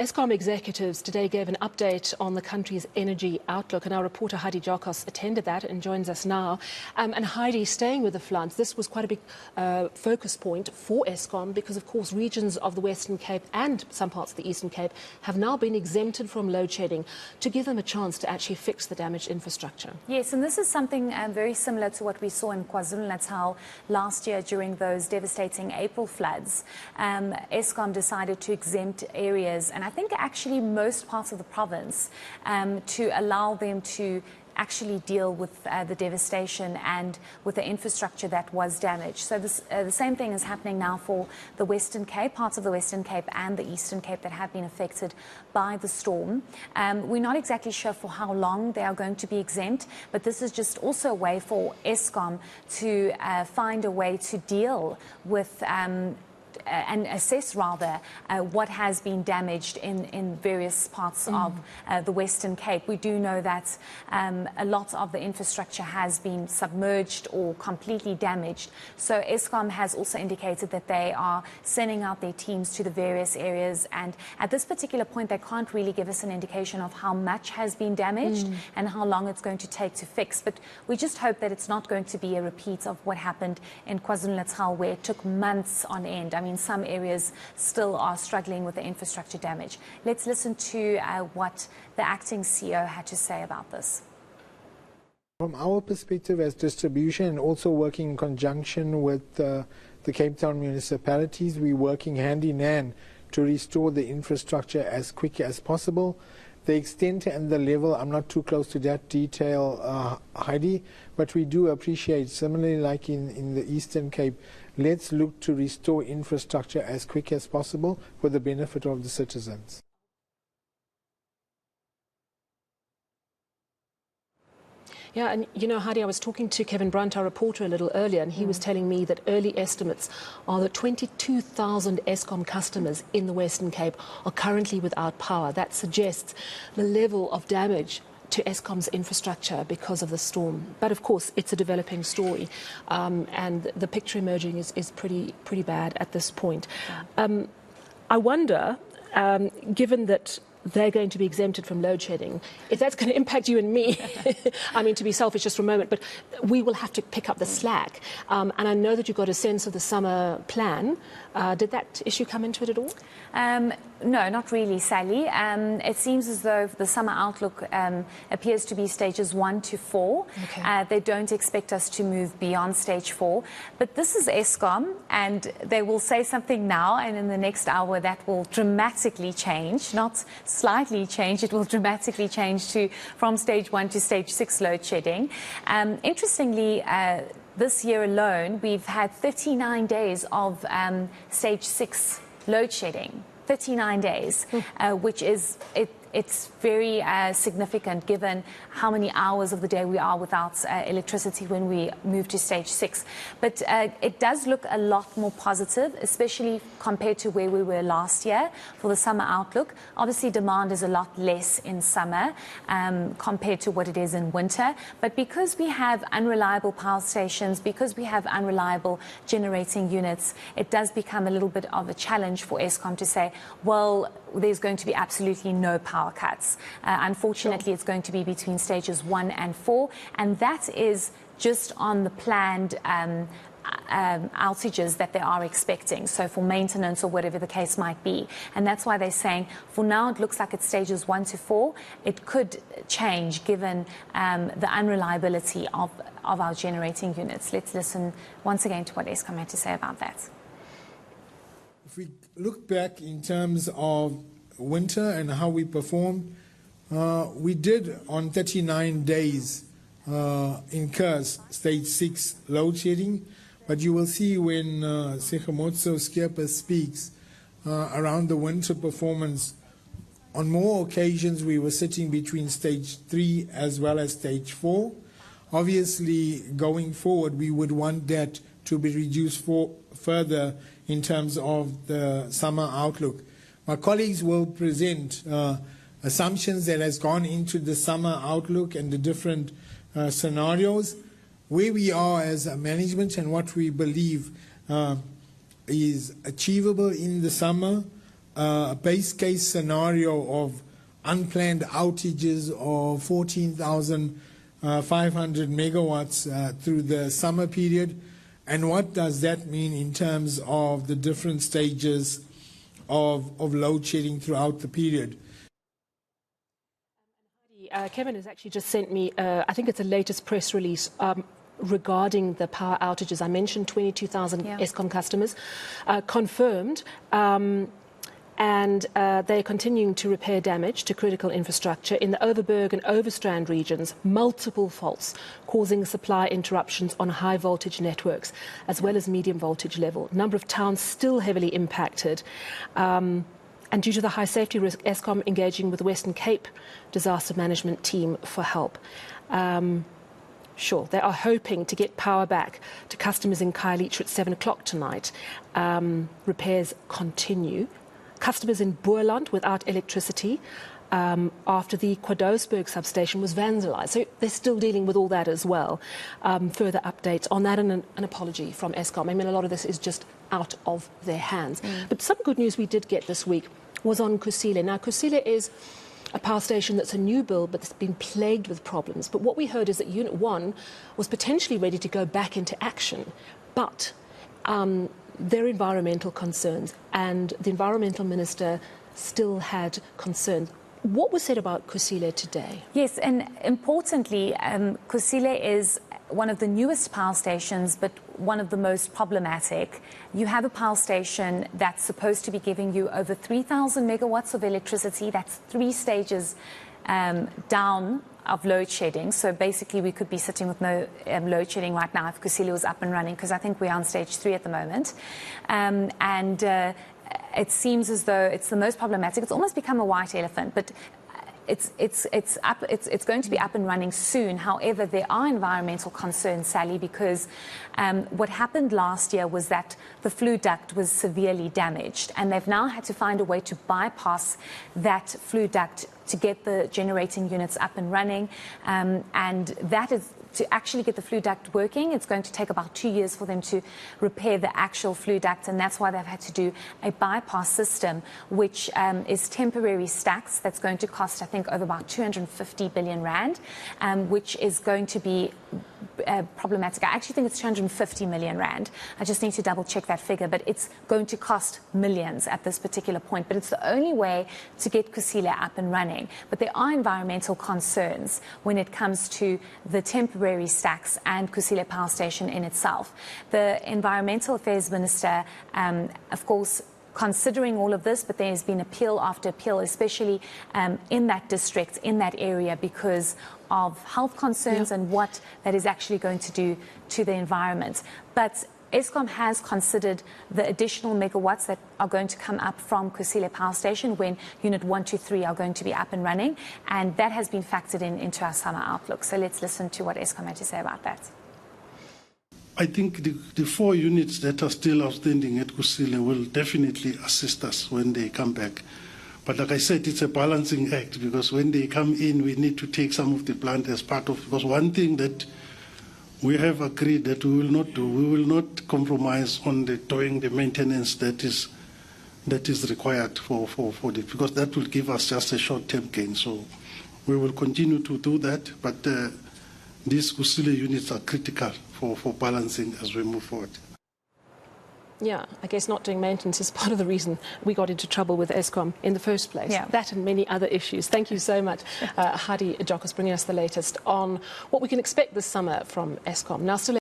Eskom executives today gave an update on the country's energy outlook, and our reporter Heidi Giokos attended that and joins us now. And Heidi, staying with the floods, this was quite a big focus point for Eskom because, of course, regions of the Western Cape and some parts of the Eastern Cape have now been exempted from load shedding to give them a chance to actually fix the damaged infrastructure. Yes, and this is something very similar to what we saw in KwaZulu-Natal last year during those devastating April floods. Eskom decided to exempt areas, and I think actually most parts of the province, to allow them to actually deal with the devastation and with the infrastructure that was damaged. So the same thing is happening now for the Western Cape, parts of the Western Cape and the Eastern Cape that have been affected by the storm. We're not exactly sure for how long they are going to be exempt, but this is just also a way for Eskom to find a way to deal with and assess rather what has been damaged in various parts of the Western Cape. We do know that a lot of the infrastructure has been submerged or completely damaged. So Eskom has also indicated that they are sending out their teams to the various areas, and at this particular point they can't really give us an indication of how much has been damaged and how long it's going to take to fix. But we just hope that it's not going to be a repeat of what happened in KwaZulu-Natal, where it took months on end. I mean, some areas still are struggling with the infrastructure damage. Let's listen to what the acting CEO had to say about this. From our perspective as distribution, and also working in conjunction with the Cape Town municipalities, we're working hand in hand to restore the infrastructure as quick as possible. The extent and the level, I'm not too close to that detail, Heidi, but we do appreciate, similarly like in the Eastern Cape, let's look to restore infrastructure as quick as possible for the benefit of the citizens. Yeah, and you know, Heidi, I was talking to Kevin Brunt, our reporter, a little earlier, and he was telling me that early estimates are that 22,000 Eskom customers in the Western Cape are currently without power. That suggests the level of damage to Eskom's infrastructure because of the storm. But of course, it's a developing story, and the picture emerging is pretty bad at this point. I wonder, given that they're going to be exempted from load shedding, if that's going to impact you and me. I mean, to be selfish just for a moment, but we will have to pick up the slack. And I know that you got a sense of the summer plan. Did that issue come into it at all? No, not really, Sally. It seems as though the summer outlook appears to be stages 1 to 4. Okay. They don't expect us to move beyond stage 4. But this is Eskom, and they will say something now, and in the next hour that will dramatically change, not slightly change, it will dramatically change from stage 1 to stage 6 load shedding. Interestingly, this year alone, we've had 39 days of stage 6 load shedding. 39 days, which is, it's very significant given how many hours of the day we are without electricity when we move to stage 6. But it does look a lot more positive, especially compared to where we were last year for the summer outlook. Obviously, demand is a lot less in summer compared to what it is in winter. But because we have unreliable power stations, because we have unreliable generating units, it does become a little bit of a challenge for Eskom to say, well, there's going to be absolutely no power cuts. Unfortunately, it's going to be between stages 1 and 4, and that is just on the planned outages that they are expecting, so for maintenance or whatever the case might be. And that's why they're saying, for now, it looks like it's stages 1 to 4. It could change given the unreliability of our generating units. Let's listen once again to what Eskom had to say about that. If we look back in terms of winter and how we performed, we did on 39 days incur stage 6 load shedding, but you will see when Sekemotso Skepa speaks around the winter performance, on more occasions we were sitting between stage 3 as well as stage 4. Obviously, going forward, we would want that to be reduced further in terms of the summer outlook. My colleagues will present assumptions that has gone into the summer outlook and the different scenarios, where we are as a management and what we believe is achievable in the summer. a base case scenario of unplanned outages of 14,500 megawatts through the summer period? And what does that mean in terms of the different stages of load shedding throughout the period? Kevin has actually just sent me, I think it's the latest press release regarding the power outages. I mentioned 22,000 Eskom customers confirmed, and they're continuing to repair damage to critical infrastructure in the Overberg and Overstrand regions, multiple faults causing supply interruptions on high voltage networks as well as medium voltage level. A number of towns still heavily impacted. And due to the high safety risk, Eskom engaging with the Western Cape disaster management team for help. Sure, they are hoping to get power back to customers in Khayelitsha at 7 o'clock tonight. Repairs continue. Customers in Boerland without electricity after the Quadosberg substation was vandalized. So they're still dealing with all that as well. Further updates on that, and an apology from Eskom. I mean, a lot of this is just out of their hands. But some good news we did get this week was on Kusile. Now, Kusile is a power station that's a new build, but it's been plagued with problems. But what we heard is that Unit 1 was potentially ready to go back into action, but there are environmental concerns, and the environmental minister still had concerns. What was said about Kusile today? Yes, and importantly, Kusile is one of the newest power stations, but one of the most problematic. You have a power station that's supposed to be giving you over 3,000 megawatts of electricity. That's 3 stages down of load shedding. So basically we could be sitting with no load shedding right now if Kusile was up and running, because I think we're on stage 3 at the moment. It seems as though it's the most problematic. It's almost become a white elephant, but it's going to be up and running soon. However, there are environmental concerns, Sally, because what happened last year was that the flue duct was severely damaged, and they've now had to find a way to bypass that flue duct to get the generating units up and running, and that is to actually get the flue duct working. It's going to take about 2 years for them to repair the actual flue duct, and that's why they've had to do a bypass system, which is temporary stacks. That's going to cost, I think, over about 250 billion rand, which is going to be problematic. I actually think it's 250 million rand. I just need to double check that figure, but it's going to cost millions at this particular point. But it's the only way to get Kusile up and running. But there are environmental concerns when it comes to the temporary stacks and Kusile Power Station in itself. The Environmental Affairs Minister, of course, considering all of this, but there's been appeal after appeal, especially in that district, in that area, because of health concerns and what that is actually going to do to the environment. But Eskom has considered the additional megawatts that are going to come up from Kusile Power Station when Unit 1, 2, 3 are going to be up and running, and that has been factored into our summer outlook. So let's listen to what Eskom had to say about that. I think the 4 units that are still outstanding at Kusile will definitely assist us when they come back. But like I said, it's a balancing act, because when they come in, we need to take some of the plant as part of, because one thing that we have agreed that we will not do, we will not compromise on doing the maintenance that is required for it, because that will give us just a short-term gain. So we will continue to do that, but these Kusile units are critical for balancing as we move forward. Yeah, I guess not doing maintenance is part of the reason we got into trouble with Eskom in the first place. Yeah. That and many other issues. Thank you so much, Heidi Giokos, bringing us the latest on what we can expect this summer from Eskom. Now, still